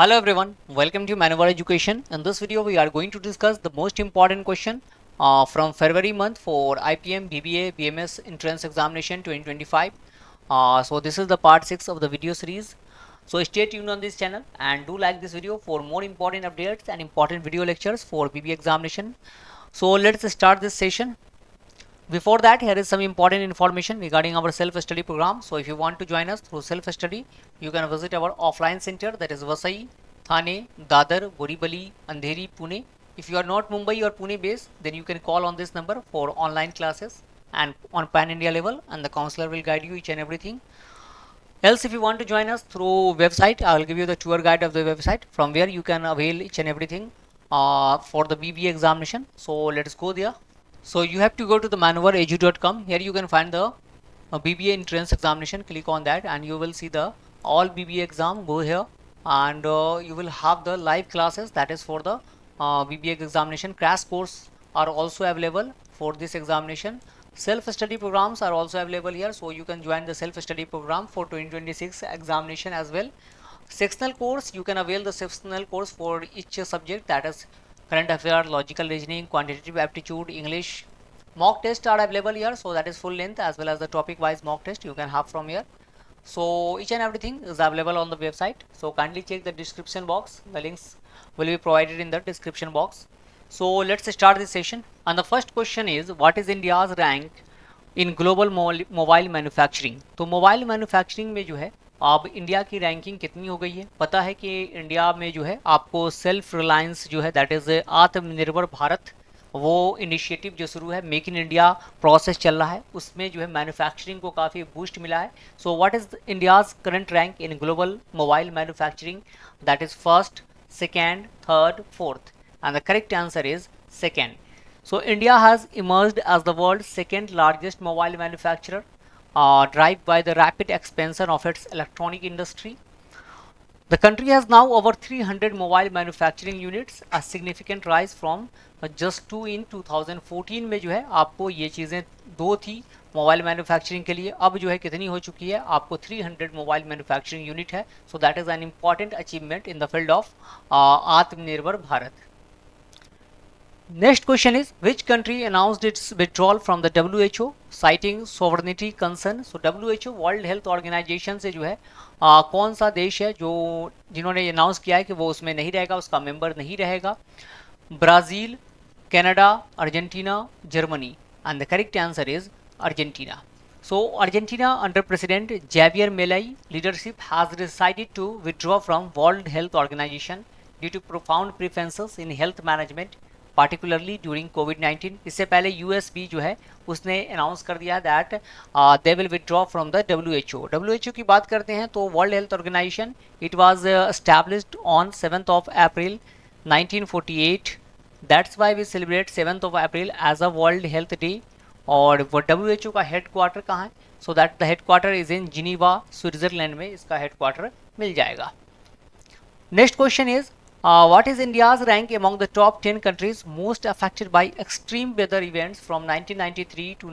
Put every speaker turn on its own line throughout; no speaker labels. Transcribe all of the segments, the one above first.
Hello everyone, welcome to Manowar Education. In this video, we are going to discuss the most important question from February month for IPM, BBA, BMS Entrance Examination 2025. So this is the part 6 of the video series. So stay tuned on this channel and do like this video for more important updates and important video lectures for BBA examination. So let's start this session. Before that, here is some important information regarding our self-study program. So if you want to join us through self-study, you can visit our offline center, that is Vasai, Thane, Dadar, Borivali, Andheri, Pune. If you are not Mumbai or Pune based, then you can call on this number for online classes and on pan India level, and the counselor will guide you each and everything. Else, if you want to join us through website, I will give you the tour guide of the website from where you can avail each and everything for the BBA examination. So let's go there. So you have to go to the manovaredu.com. Here you can find the BBA entrance examination. Click on that and you will see the all BBA exam. Go here and you will have the live classes, that is for the BBA examination. Crash course are also available for this examination. Self-study programs are also available here, so you can join the self-study program for 2026 examination as well. Sectional course, you can avail the sectional course for each subject, that is current affair, logical reasoning, quantitative aptitude, English. Mock tests are available here, so that is full length as well as the topic wise mock test you can have from here. So each and everything is available on the website, so kindly check the description box. The links will be provided in the description box. So let's start this session, and the first question is, what is India's rank in global mobile manufacturing? तो mobile manufacturing में जो है अब India की ranking कितनी हो गई है? पता है कि इंडिया में जो है आपको सेल्फ रिलायंस जो है, दैट इज आत्मनिर्भर भारत, वो इनिशिएटिव जो शुरू है, मेक इन इंडिया प्रोसेस चल रहा है, उसमें जो है मैन्युफैक्चरिंग को काफ़ी बूस्ट मिला है. So what is India's current rank in global mobile manufacturing? That is first, second, third, fourth, and the correct answer is second. So India has emerged as the world's second largest mobile manufacturer, driven by the rapid expansion of its electronic industry. The country has now over 300 mobile manufacturing units, a significant rise from just two in 2014 में जो है आपको ये चीज़ें दो थी mobile manufacturing के लिए, अब जो है कितनी हो चुकी है, आपको 300 मोबाइल मैन्युफैक्चरिंग यूनिट है. So that is an important achievement in the field of आत्मनिर्भर Bharat. Next question is, which country announced its withdrawal from the WHO citing sovereignty concern? So WHO world health organization से जो है कौन सा देश है जो जिन्होंने अनाउंस किया है कि वो उसमें नहीं रहेगा, उसका मेंबर नहीं रहेगा? Brazil, Canada, Argentina, Germany, and the correct answer is Argentina. So Argentina under President Javier Milei leadership has decided to withdraw from World Health Organization due to profound preferences in health management, particularly during कोविड-19. इससे पहले US भी जो है उसने announce कर दिया that they will withdraw from the WHO. WHO की बात करते हैं तो world health organisation, it was established on 7th of April 1948. That's why we celebrate 7th of April as a world health day. और वो WHO का head quarter कहाँ है? So that the head quarter is in Geneva, Switzerland में इसका हेड क्वार्टर मिल जाएगा. Next question is, what is India's rank among the top 10 countries most affected by extreme weather events from 1993 to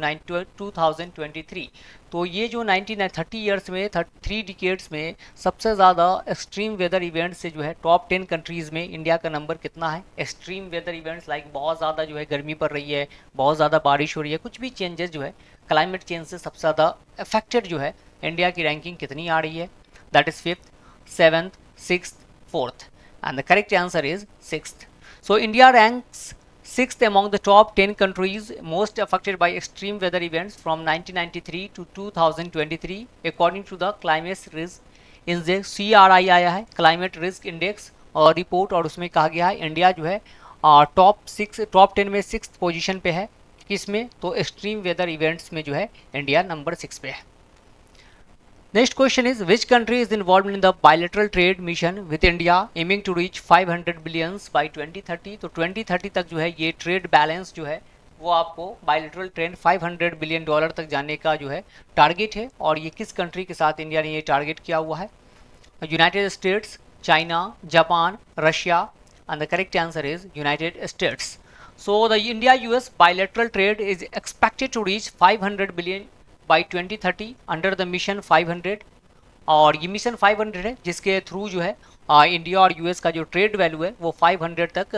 2023? तो ये जो 1930 ईयर्स में 3 डिकेड्स में सबसे ज़्यादा एक्सट्रीम वेदर इवेंट्स से जो है टॉप 10 कंट्रीज़ में इंडिया का नंबर कितना है? एक्सट्रीम वेदर इवेंट्स लाइक बहुत ज़्यादा जो है गर्मी पड़ रही है, बहुत ज़्यादा बारिश हो रही है, कुछ भी चेंजेस जो है क्लाइमेट चेंज से सबसे ज़्यादा अफेक्टेड जो है इंडिया की रैंकिंग कितनी आ रही है? That is 5th, 7th, 6th, 4th, and the correct answer is 6th. So India ranks 6th among the top 10 countries most affected by extreme weather events from 1993 to 2023 according to the climate risk index. CRI आया है climate risk index और report, और उसमें कहा गया है India जो है टॉप 10 में 6th पोजीशन पे है. किसमें? तो एक्सट्रीम वेदर इवेंट्स में जो है इंडिया नंबर 6 पे है. Next question is, which country is involved in the bilateral trade mission with India aiming to reach 500 billions by 2030? तो 2030 तक जो है ये ट्रेड बैलेंस जो है वो आपको बायलेटरल ट्रेड 500 बिलियन डॉलर तक जाने का जो है टारगेट है. और ये किस कंट्री के साथ इंडिया ने ये टारगेट किया हुआ है? United States, China, Japan, Russia, and the correct answer is United States. So the India US bilateral trade is expected to reach 500 billion by 2030 under the mission 500. और ये मिशन 500 है जिसके थ्रू जो है इंडिया और यूएस का जो trade value है वो 500 तक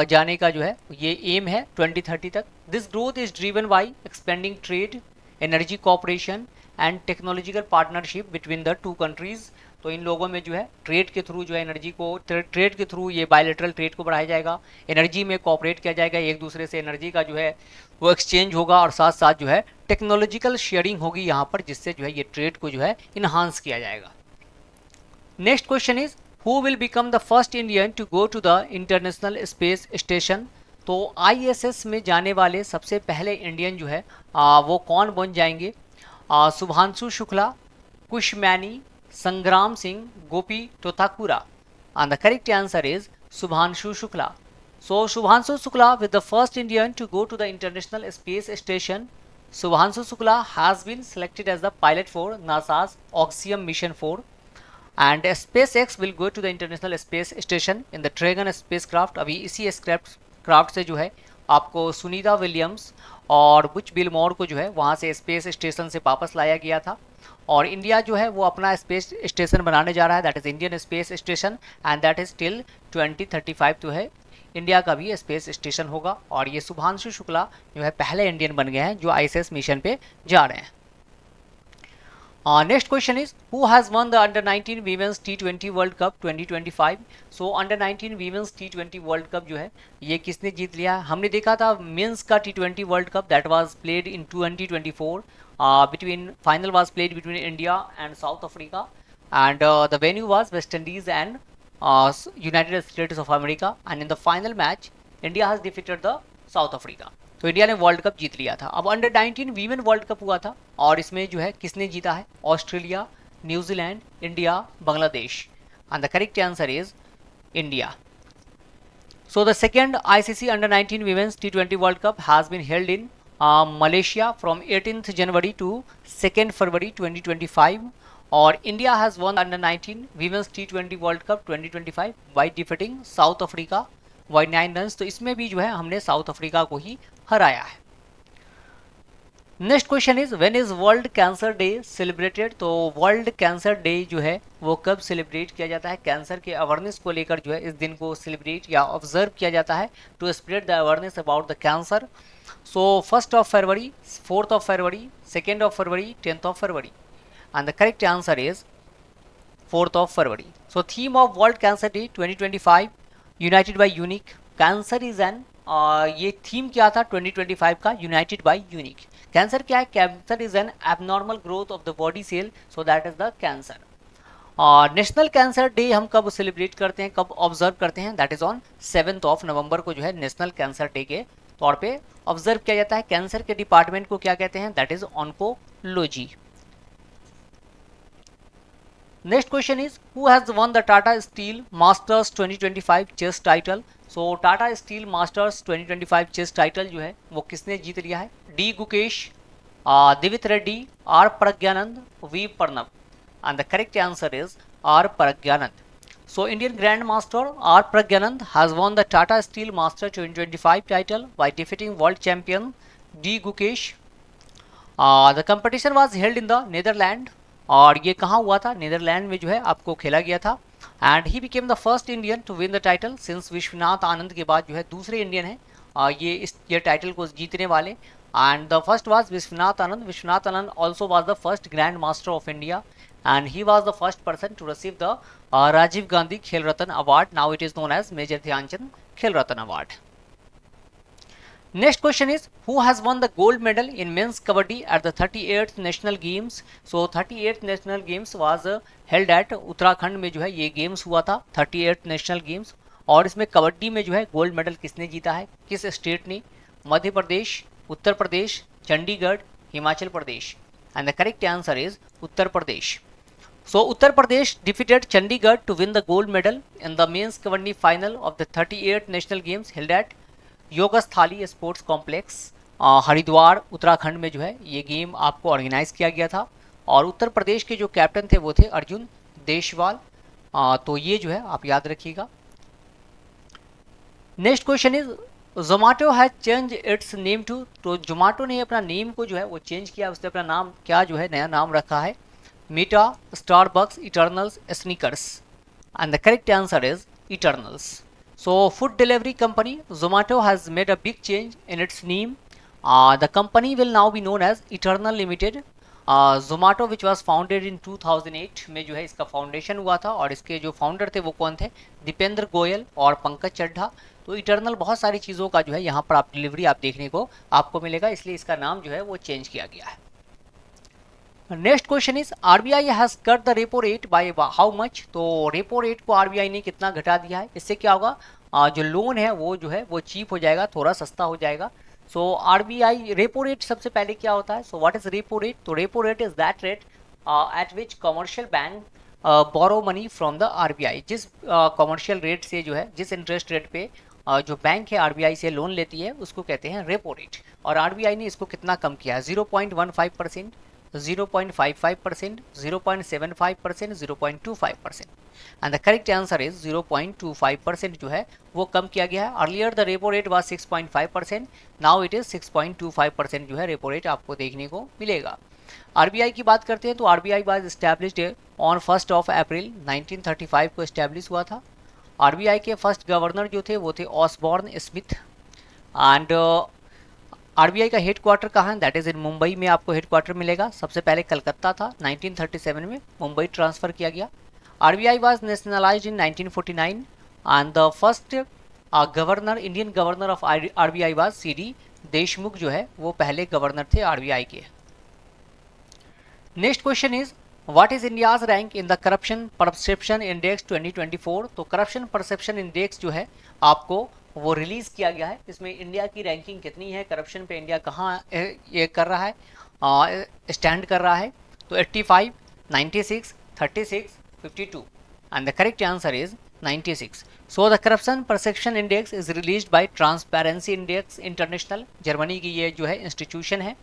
जाने का जो है ये एम है 2030 तक। This growth is driven by expanding trade, energy cooperation and technological partnership between the two countries. तो इन लोगों में जो है ट्रेड के थ्रू जो है एनर्जी को ट्रेड के थ्रू ये बायलैटरल ट्रेड को बढ़ाया जाएगा, एनर्जी में कॉपरेट किया जाएगा, एक दूसरे से एनर्जी का जो है वो एक्सचेंज होगा और साथ साथ जो है टेक्नोलॉजिकल शेयरिंग होगी यहाँ पर, जिससे जो है ये ट्रेड को जो है इन्हांस किया जाएगा। Next question is who will become the first Indian to go to the international space station. तो आईएसएस में जाने वाले सबसे पहले इंडियन जो है वो कौन बन जाएंगे? Shubhanshu Shukla, Kush Maini, Sangram Singh, Gopi Thotakura. And the correct answer is Shubhanshu Shukla. So Shubhanshu Shukla with the first Indian to go to the International Space Station. Shubhanshu Shukla has been selected as the pilot for NASA's Axiom Mission 4 and SpaceX will go to the International Space Station in the Dragon spacecraft। अभी इसी craft से जो है आपको Sunita Williams और बुच बिलमोर को जो है वहाँ से स्पेस स्टेशन से वापस लाया गया था और इंडिया जो है वो अपना स्पेस स्टेशन बनाने जा रहा है, that is Indian space station and that is till 2035 जो है इंडिया का भी स्पेस स्टेशन होगा। और ये शुभांशु शुक्ला जो है पहले इंडियन बन गए हैं जो आईएसएस मिशन पे जा रहे हैं। Next question is who has one the under 19 women's T20 world cup 2025। So under 19 women's T20 world cup जो है ये किसने जीत लिया? हमने देखा था मेंस का T20 world cup that was played in 2024 between final was played between India and south Africa and the venue was West Indies and United States of America and in the final match India has defeated the South Africa। तो India ने world cup जीत लिया था। अब under 19 women world cup हुआ था और इसमें जो है किसने जीता है? Australia, New Zealand, India, Bangladesh and the correct answer is India. So the second ICC under 19 women's T20 World Cup has been held in Malaysia from 18th January to 2nd February 2025 और India has won under 19 women's T20 world cup 2025 by defeating South Africa by 9 runs. तो इसमें भी जो है हमने south Africa को ही हराया है। Next question is when is world cancer day celebrated. तो वर्ल्ड कैंसर डे जो है वो कब सेलिब्रेट किया जाता है? कैंसर के अवेयरनेस को लेकर जो है इस दिन को सेलिब्रेट या ऑब्जर्व किया जाता है to spread the awareness about the cancer. So 1st of February, 4th of February, 2nd of February, 10th of February and the correct answer is 4th of February। So theme of World Cancer Day 2025 United by Unique। Cancer is an ये theme क्या था 2025 का? United by Unique। Cancer क्या है? Cancer is an abnormal growth of the body cell, so that is the cancer. National cancer day हम कब celebrate करते हैं, कब ऑब्जर्व करते हैं? That is on 7th of November को जो है नेशनल कैंसर डे के तौर पे ऑब्जर्व किया जाता है। कैंसर के डिपार्टमेंट को क्या कहते हैं? That is oncology. Next question is who has won the Tata Steel Masters 2025 chess title. So Tata Steel Masters 2025 chess title जो है वो किसने जीत लिया है? D Gukesh, Divith Reddy, R Praggnanandhaa, V Pranav and the correct answer is R Praggnanandhaa. So Indian Grandmaster R Pragyanand has won the Tata Steel Master 2025 title by defeating world champion D Gukesh। The competition was held in the Netherlands और ये कहाँ हुआ था? Netherlands में जो है आपको खेला गया था and he became the first Indian to win the title since Viswanathan Anand के बाद जो है दूसरे इंडियन है ये टाइटल को जीतने वाले and the first was Vishwanath Anand. Vishwanath Anand also was the first grand master of India and he was the first person to receive the Rajiv Gandhi Khel Ratan Award. Now it is known as Major Dhyanchand Khel Ratan Award. Next question is who has won the gold medal in men's kabaddi at the 38th National Games? So 38th National Games was held at Uttarakhand में जो है ये games हुआ था 38th National Games और इसमें कबड्डी में जो है गोल्ड मेडल किसने जीता है? किस स्टेट ने? Madhya Pradesh, Uttar Pradesh, Chandigarh, Himachal Pradesh and the correct answer is Uttar Pradesh. So Uttar Pradesh defeated Chandigarh to win the gold medal in the men's kabaddi final of the 38th National Games held at Yogasthali sports complex Haridwar Uttarakhand में जो है ये game आपको organise किया गया था और उत्तर प्रदेश के जो कैप्टन थे वो थे अर्जुन देशवाल। तो ये जो है आप याद रखिएगा। Next question is Zomato has change its name to. तो जोमेटो ने अपना नेम को जो है वो चेंज किया, उसने अपना नाम क्या जो है नया नाम रखा है Meta, Starbucks, Eternals, Snickers and the correct answer is Eternals. So, food delivery company Zomato has made a big change in its name. The company will now be known as Eternal Limited. Zomato which was founded in 2008 में जो है इसका foundation हुआ था और इसके जो founder थे वो कौन थे, दीपेंद्र गोयल और पंकज चड्ढा। तो इटर्नल बहुत सारी चीज़ों का जो है यहाँ पर आप डिलीवरी आप देखने को आपको मिलेगा, इसलिए इसका नाम जो है वो चेंज किया गया है। Next question is RBI has cut the repo rate by how much. तो रेपो रेट को आरबीआई ने कितना घटा दिया है, इससे क्या होगा, जो लोन है वो चीप हो जाएगा, थोड़ा सस्ता हो जाएगा। सो आरबीआई रेपो रेट सबसे पहले क्या होता है, so what is repo rate. तो repo rate is that rate at which commercial bank borrow money from the RBI. जिस कमर्शियल रेट से जो है, जिस इंटरेस्ट रेट पे जो बैंक है आरबीआई से लोन लेती है उसको कहते हैं रेपो रेट। और आरबीआई ने इसको कितना कम किया है, 0.15%, 0.55%, 0.75%, 0.25%, and the correct answer is 0.25% जो है वो कम किया गया है। Earlier the repo rate was 6.5%, now it is 6.25% जो है रेपो रेट आपको देखने को मिलेगा। आरबीआई की बात करते हैं तो आरबीआई वाज एस्टैब्लिश्ड ऑन 1 अप्रैल 1935 को एस्टैब्लिश हुआ था। आरबीआई के फर्स्ट गवर्नर जो थे वो थे ऑसबॉर्न स्मिथ। एंड आरबीआई का हेड क्वार्टर कहाँ है, दैट इज इन मुंबई में आपको हेड क्वार्टर मिलेगा। सबसे पहले कलकत्ता था, 1937 में मुंबई ट्रांसफर किया गया। RBI was nationalised in 1949 and the first governor, Indian governor of RBI was CD Deshmukh जो है वो पहले गवर्नर थे आरबीआई के। Next question is what is India's rank in the corruption perception index 2024। तो करप्शन परसेप्शन इंडेक्स जो है आपको वो रिलीज किया गया है, इसमें इंडिया की रैंकिंग कितनी है, करप्शन पे इंडिया कहाँ ये कर रहा है, स्टैंड कर रहा है। तो 85, 96, 36, 52 and the correct answer is 96। So the corruption perception index is released by transparency index international, Germany की ये जो है इंस्टीट्यूशन है।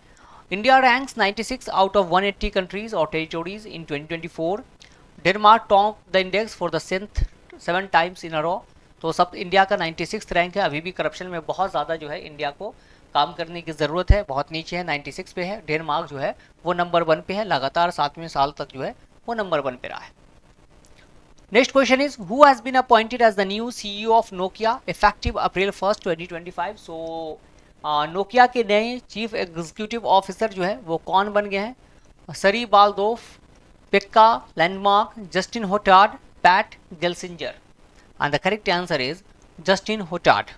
India ranks 96 out of 180 countries और territories in 2024। Denmark top the index for the 7 times in a row. तो सब India का 96 rank है। अभी भी करप्शन में बहुत ज़्यादा जो है इंडिया को काम करने की ज़रूरत है, बहुत नीचे है, 96 पे है। डेनमार्क जो है वो नंबर 1 पे है, लगातार 7वें साल तक जो है वो नंबर 1 पे रहा है। Next question is who has been appointed as the new CEO of Nokia effective April 1, 2025। सो नोकिया के नए चीफ एग्जीक्यूटिव ऑफिसर जो है वो कौन बन गए हैं, Sari Baldauf, Pekka Lundmark, Justin Hotard, Pat Gelsinger, and the correct answer is Justin Hotard.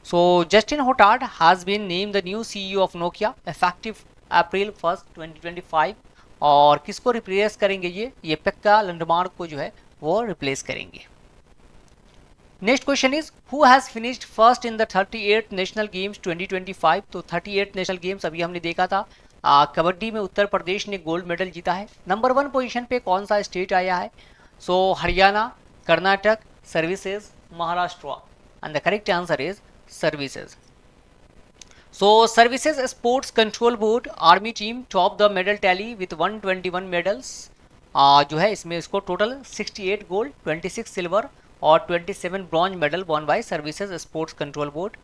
So Justin Hotard has been named the new CEO of Nokia effective April 1, 2025 और किसको replace करेंगे, ये पेक्का लैंडमार्क को जो है वो replace करेंगे। Next question is who has finished first in the 38 national games 2025। तो 38 नेशनल गेम्स अभी हमने देखा था, कबड्डी में उत्तर प्रदेश ने गोल्ड मेडल जीता है। नंबर 1 पोजीशन पे कौन सा स्टेट आया है, so Haryana, Karnataka, services, Maharashtra, and the correct answer is services. So services sports control board army team top the medal tally with 121 medals जो है इसमें इसको टोटल 68 गोल्ड, 26 सिल्वर और 27 bronze medal won bye services sports control board.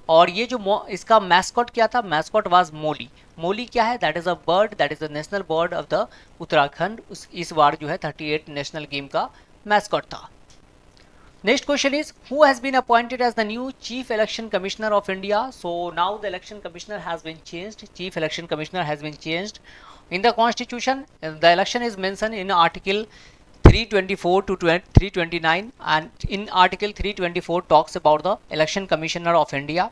और ये जो इसका mascot क्या था, मैस्कॉट वाज मोली। मोली क्या है, that is a bird, that is the national bird of the Uttarakhand. इस बार जो है 38 नेशनल गेम का मैस्कॉट था। Next question is who has been appointed as the new Chief Election Commissioner of India. So now the Election Commissioner has been changed. Chief Election Commissioner has been changed. In the Constitution, the election is mentioned in Article 324 to 329, and in Article 324 talks about the Election Commissioner of India.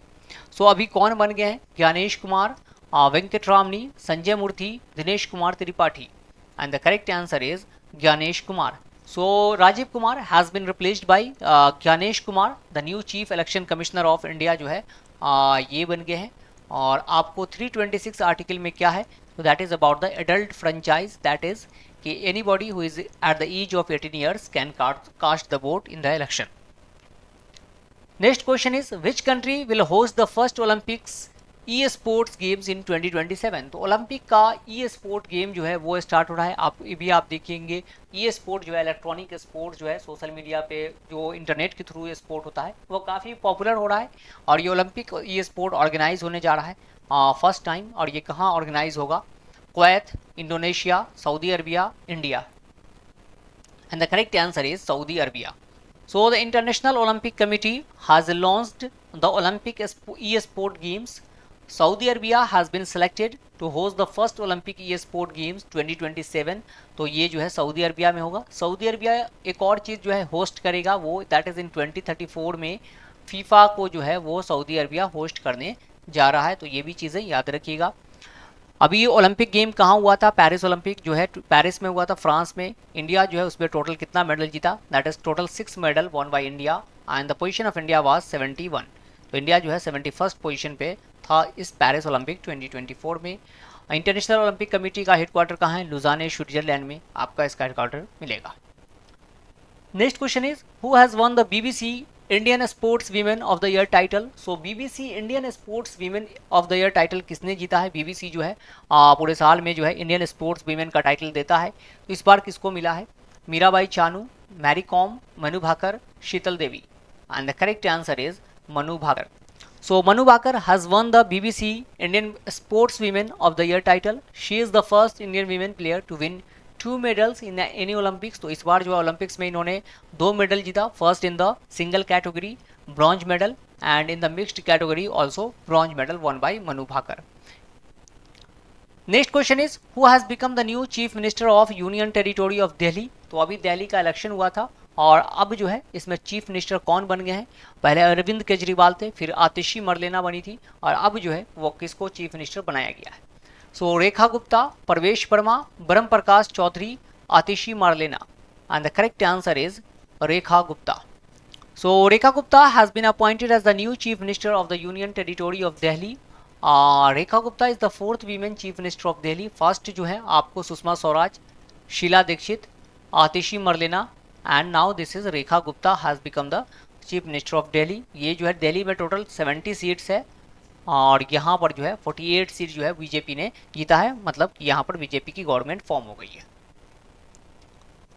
So अभी कौन बन गए हैं, ज्ञानेश कुमार, वेंकट रामनी, संजय मूर्ति, Dinesh Kumar Tripathi, and the correct answer is Gyanesh Kumar. So Rajiv Kumar has been replaced by Gyanesh Kumar, the new Chief Election Commissioner of India जो है ये बन गए हैं। और आपको 326 आर्टिकल में क्या है, तो that is about the adult franchise, that is कि anybody who is at the age of 18 years can cast the vote in the election. Next question is which country will host the first olympics e sports games in 2027। तो Olympic का ई sport game जो है वो start हो रहा है। आप भी आप देखेंगे ई स्पोर्ट जो है इलेक्ट्रॉनिक स्पोर्ट जो है सोशल मीडिया पे जो इंटरनेट के थ्रू स्पोर्ट होता है वो काफ़ी पॉपुलर हो रहा है। और ये ओलंपिक ई स्पोर्ट ऑर्गेनाइज होने जा रहा है फर्स्ट टाइम। और ये कहाँ ऑर्गेनाइज होगा, Kuwait, Indonesia, Saudi Arabia, India, and the correct answer is Saudi Arabia. So the International Olympic Committee has launched the Olympic e-sport games. Saudi Arabia has been selected to host the first Olympic e-sport games 2027. तो ये जो है Saudi Arabia में होगा. Saudi Arabia एक और चीज़ जो है होस्ट करेगा, वो दैट इज़ इन 2034 में फीफा को जो है वो सऊदी अरबिया होस्ट करने जा रहा है. तो ये भी चीज़ें याद रखिएगा. अभी ये ओलंपिक गेम कहाँ हुआ था? पेरिस ओलंपिक जो है पेरिस में हुआ था, फ्रांस में. इंडिया जो है उसमें टोटल कितना मेडल जीता? That is total 6 medal won by India and the position of India was 71. तो इंडिया जो है 71st पोजीशन पे था इस पेरिस ओलंपिक 2024 में. इंटरनेशनल ओलंपिक कमेटी का हेडक्वार्टर कहाँ है? लुजाने, स्विट्जरलैंड में आपका इसका हेडक्वार्टर मिलेगा. Next question is who has one the BBC Indian sports women of the year title. So BBC Indian sports women of the year title किसने जीता है? बीबीसी जो है पूरे साल में जो है इंडियन स्पोर्ट्स वीमेन का टाइटल देता है. तो इस बार किसको मिला है? Mirabai Chanu, Mary Kom, Manu Bhaker, Sheetal Devi. And the correct answer is Manu Bhaker. So Manu Bhaker has won the BBC Indian Sports Women of the Year title. She is the first Indian women player to win 2 medals in any Olympics. तो इस बार जो है Olympics में इन्होंने 2 medal जीता. First in the single category bronze medal and in the mixed category also bronze medal won by Manu Bhaker. Next question is who has become the new chief minister of union territory of Delhi. तो अभी दिल्ली का election हुआ था और अब जो है इसमें चीफ मिनिस्टर कौन बन गए हैं? पहले अरविंद केजरीवाल थे, फिर आतिशी मरलेना बनी थी और अब जो है वो किसको चीफ मिनिस्टर बनाया गया है? सो Rekha Gupta, Parvesh Verma, Brahm Prakash Chaudhary, Atishi Marlena. And the correct answer is Rekha Gupta. So Rekha Gupta has been appointed as the new chief minister of the union territory of Delhi. Rekha Gupta is the 4th women chief minister of Delhi. First जो है आपको Sushma Swaraj, Sheila Dikshit, Atishi Marlena and now this is Rekha Gupta has become the chief minister of Delhi. ये जो है दिल्ली में total 70 seats है और यहाँ पर जो है 48 सीट जो है बीजेपी ने जीता है, मतलब यहाँ पर बीजेपी की गवर्नमेंट फॉर्म हो गई है.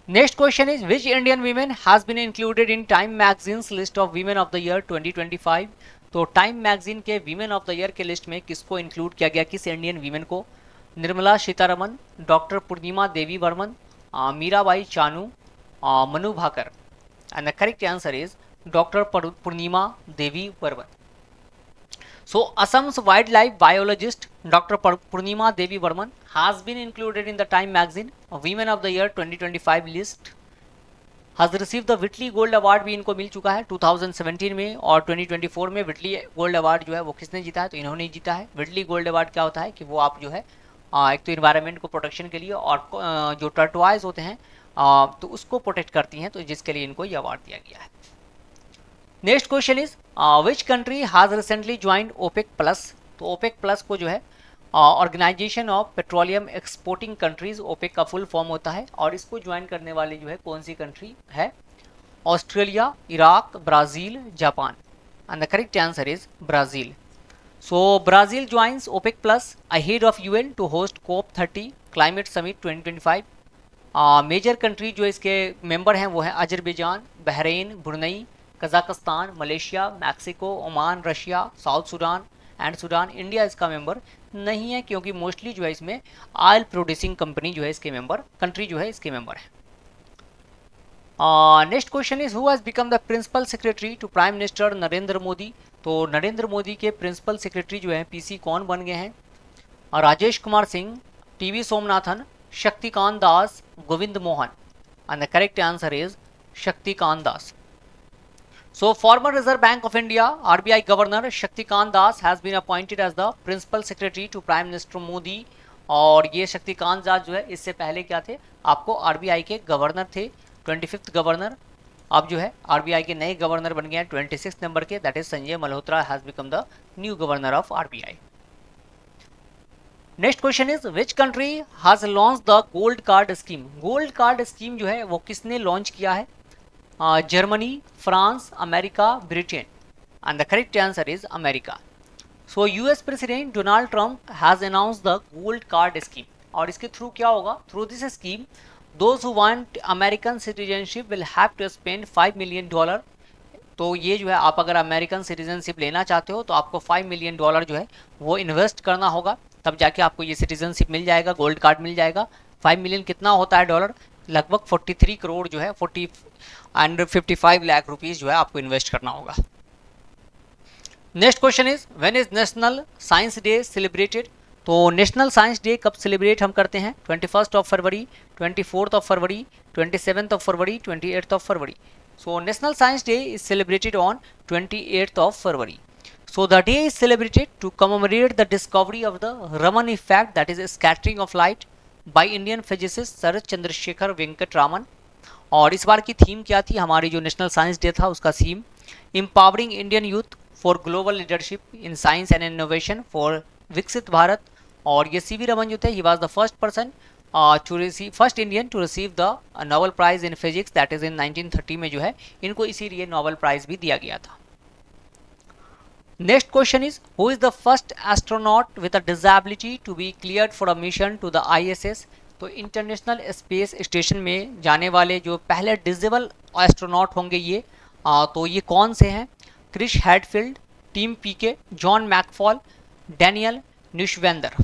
Next question is which Indian women has been included in Time magazine's list of women of the year 2025. तो टाइम मैगजीन के वीमेन ऑफ द ईयर के लिस्ट में किसको इंक्लूड किया गया? किस इंडियन वीमेन को? Nirmala Sitharaman, doctor Purnima Devi Barman, Mirabai Chanu, Manu Bhaker. And the correct answer is doctor Purnima Devi Barman. So Assam's wildlife biologist doctor Purnima Devi Varman has been included in the Time magazine women of the year 2025 list. Has receive the Whitley gold award भी इनको मिल चुका है 2017 में और 2024 में विटली gold award जो है वो किसने जीता है? तो इन्होंने जीता है. विटली गोल्ड अवार्ड क्या होता है कि वो आप जो है एक तो इन्वायरमेंट को प्रोटेक्शन के लिए और जो टर्टवाइज होते हैं तो उसको प्रोटेक्ट करती हैं, तो जिसके लिए इनको ये अवार्ड दिया गया है. Next question is which country has recently joined OPEC plus. तो ओपेक प्लस को जो है organisation of petroleum exporting countries, OPEC का फुल फॉर्म होता है और इसको ज्वाइन करने वाली जो है कौन सी कंट्री है? Australia, Iraq, Brazil, Japan. And the correct answer is Brazil. So Brazil joins OPEC plus ahead of UN to host COP30 climate summit 2025. Major country जो इसके मेंबर हैं वो हैं Azerbaijan, Bahrain, Brunei, Kazakhstan, Malaysia, Mexico, Oman, Russia, South Sudan and Sudan. India इसका member नहीं है क्योंकि mostly जो है इसमें ऑयल प्रोड्यूसिंग कंपनी जो है इसके मेंबर, कंट्री जो है इसके मेंबर है. Next question is who has become the principal secretary to prime minister Narendra Modi. तो नरेंद्र मोदी के प्रिंसिपल सेक्रेटरी जो है पीसी कौन बन गए हैं? Rajesh Kumar Singh, TV Somanathan, Shaktikanta Das, Govind Mohan. And the correct answer is Shaktikanta Das. So former Reserve Bank of India RBI Governor Shaktikant Das has been appointed as the Principal Secretary to Prime Minister Modi. और ये शक्तिकांत दास जो है इससे पहले क्या थे? आपको RBI के गवर्नर थे, 25th गवर्नर. अब जो है RBI के नए गवर्नर बन गए हैं 26 नंबर के, that is Sanjay Malhotra has become the new governor of RBI. Next question is which country has launch the gold card scheme. Gold card scheme जो है वो किसने लॉन्च किया है? Germany, France, America, Britain. And the correct answer is America. So US president Donald Trump has announced the gold card scheme. और इसके through क्या होगा? Through this scheme those who want American citizenship will have to spend $5 million. तो ये जो है आप अगर अमेरिकन सिटीजनशिप लेना चाहते हो तो आपको $5 मिलियन जो है वो इन्वेस्ट करना होगा, तब जाके आपको ये सिटीजनशिप मिल जाएगा, गोल्ड कार्ड मिल जाएगा. 5 मिलियन कितना होता है डॉलर? लगभग 43 करोड़ जो है 55 लाख रुपीस जो है आपको इन्वेस्ट करना होगा। Next question is when is national science day celebrated. तो नेशनल साइंस डे कब सेलिब्रेट हम करते हैं? 21 फरवरी, 24 फरवरी, 27 फरवरी, 28 फरवरी। So national science day is celebrated on 28 February. So the day is celebrated to commemorate the discovery of the Raman effect, that is scattering of light, by Indian physicist Sir Chandrasekhar Venkat Raman. और इस बार की theme क्या थी? हमारी जो national science day था उसका theme empowering Indian youth for global leadership in science and innovation for विकसित भारत. और ये सीवी रमन जो थे, he was the first person to receive, first Indian to receive the Nobel prize in physics, that is in 1930 में जो है इनको इसीलिए नोबेल प्राइज भी दिया गया था. Next question is who is the first astronaut with a disability to be cleared for a mission to the ISS. तो इंटरनेशनल स्पेस स्टेशन में जाने वाले जो पहले डिसेबल एस्ट्रोनॉट होंगे ये तो ये कौन से हैं? Chris Hadfield, Tim Peake, John McFall, Daniel Neuenschwander.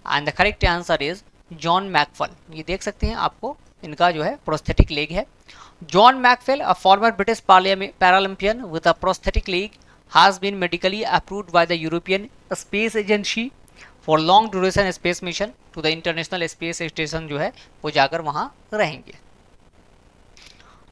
And the correct answer is John McFall. ये देख सकते हैं आपको इनका जो है प्रोस्थेटिक लेग है. John McFall, a former British paralympian with a prosthetic leg, has been medically approved by the European Space Agency for long duration space mission to the International Space Station जो है वो जाकर वहाँ रहेंगे.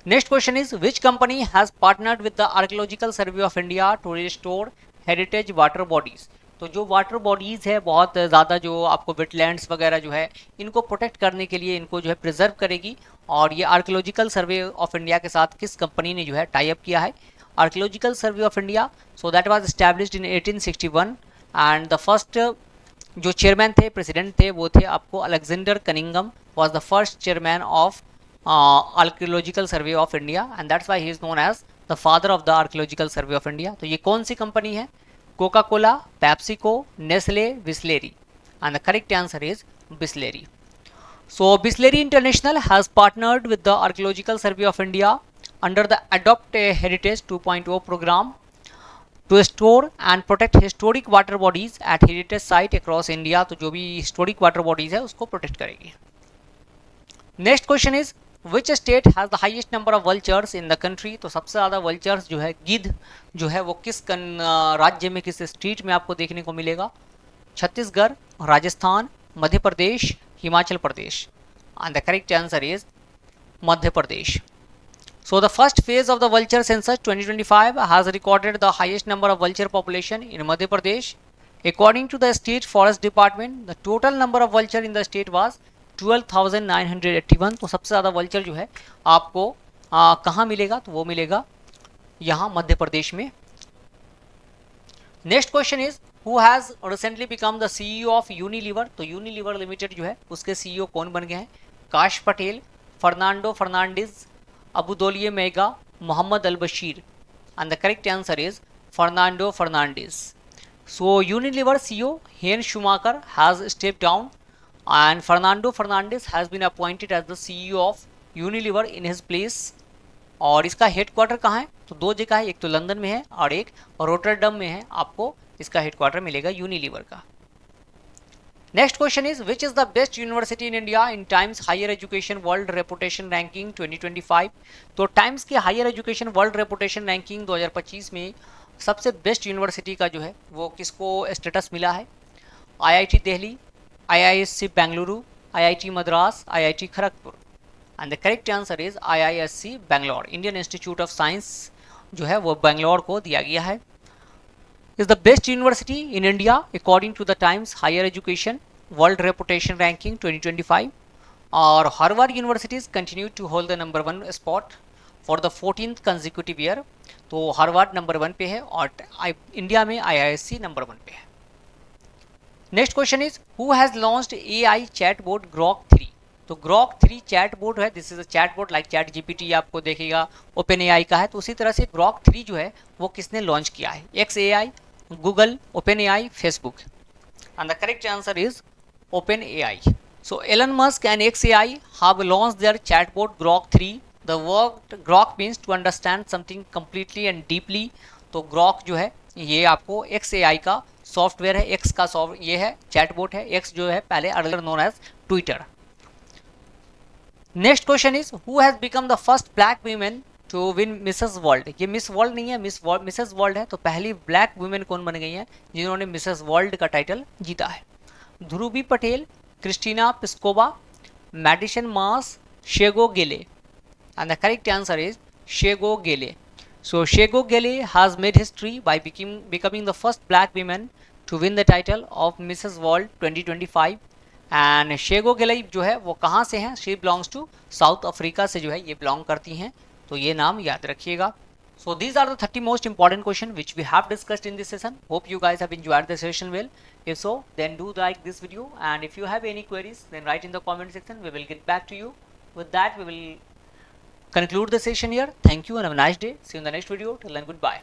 Next question is which company has partnered with the Archaeological Survey of India to restore heritage water bodies. तो जो water bodies है बहुत ज़्यादा जो आपको वेटलैंड्स वगैरह जो है इनको प्रोटेक्ट करने के लिए इनको जो है प्रिजर्व करेगी. और ये आर्कियोलॉजिकल सर्वे ऑफ इंडिया के साथ किस कंपनी ने जो है टाई अप किया है? Archaeological Survey of India. So that was established in 1861 and the first जो चेयरमैन थे, प्रेसिडेंट थे, वो थे आपको Alexander Cunningham was the first chairman of Archaeological Survey of India and that's why he is known as the father of the Archaeological Survey of India. तो ये कौन सी company है? Coca Cola, PepsiCo, Nestle, Bisleri. and the correct answer is Bisleri. So Bisleri International has partnered with the Archaeological Survey of India under the Adopt a Heritage 2.0 program to store and protect historic water bodies at heritage site across India. तो जो भी historic water bodies है उसको protect करेगी. Next question is which state has the highest number of vultures in the country. तो सबसे ज़्यादा vultures जो है गिद्ध जो है वो किस राज्य में, किस स्टेट में आपको देखने को मिलेगा? Chhattisgarh, Rajasthan, Madhya Pradesh, Himachal Pradesh. and the correct answer is Madhya Pradesh. So the first phase of the vulture census 2025 has recorded the highest number of vulture population in Madhya Pradesh. According to the State Forest Department, the total number of vulture in the state was 12,981. तो सबसे ज़्यादा vulture जो है आपको कहाँ मिलेगा? तो वो मिलेगा यहाँ मध्य प्रदेश में. Next question is who has recently become the CEO of Unilever. तो Unilever Limited जो है उसके CEO कौन बन गए हैं? Kash Patel, Fernando Fernandes, Abdoulaye Maiga, Mohammed al Bashir. and the correct answer is Fernando Fernandez. So Unilever CEO Hein Schumacher has stepped down and Fernando Fernandez has been appointed as the CEO of Unilever in his place. और इसका headquarter कहाँ है? तो दो जगह है, एक तो लंदन में है और एक रोटरडम में है. आपको इसका हेडक्वार्टर मिलेगा यूनिलीवर का. Next question is which is the best university in India in Times higher education world reputation ranking 2025. तो टाइम्स के higher education world reputation ranking 2025 में सबसे बेस्ट यूनिवर्सिटी का जो है वो किसको स्टेटस मिला है? IIT Delhi, IISc Bengaluru, IIT Madras, IIT Kharagpur. And the correct answer is IISc Bangalore. Indian institute of science जो है वो बेंगलोर को दिया गया है. is the best university in India according to the Times Higher Education World Reputation Ranking 2025. और Harvard universities continue to hold the number 1 spot for the 14th consecutive year. तो Harvard number 1 पे है और इंडिया में IISc number 1 पे है. Next question is who has launched AI chatbot Grok 3. तो Grok 3 chatbot है. This is a chatbot like chat GPT आपको देखेगा ओपन एआई का है. तो उसी तरह से ग्रॉक 3 जो है वो किसने लॉन्च किया है? X AI, Google, open AI, Facebook. And the correct answer is open AI. So Elon Musk and XAI have launched their chatbot Grok 3. The word Grok means to understand something completely and deeply. तो Grok जो है ये आपको XAI का software है. X का ये है चैटबॉट है. X जो है पहले earlier known as Twitter. Next question is who has become the first black women to win Mrs world. ये मिस वर्ल्ड नहीं है, मिसेस वर्ल्ड है। तो पहली ब्लैक वुमेन कौन बन गई है जिन्होंने मिसेस वर्ल्ड का टाइटल जीता है? Dhruvi Patel, Kristina Piskova, Madison Marsh, Shego Gele. And the correct answer is Shego Gele. So Shego Gele has made history by becoming the first black woman to win the title of Mrs. World 2025. And Shego Gayle जो है वो कहाँ से हैं? She belongs to South Africa से जो है ये बिलोंग करती हैं, तो ये नाम याद रखिएगा. So these are the 30 most important questions which we have discussed in this session. Hope you guys have enjoyed the session well. If so, then do like this video, and if you have any queries, then write in the comment section. We will get back to you. With that, we will conclude the session here. Thank you and have a nice day. See you in the next video. Till then, goodbye.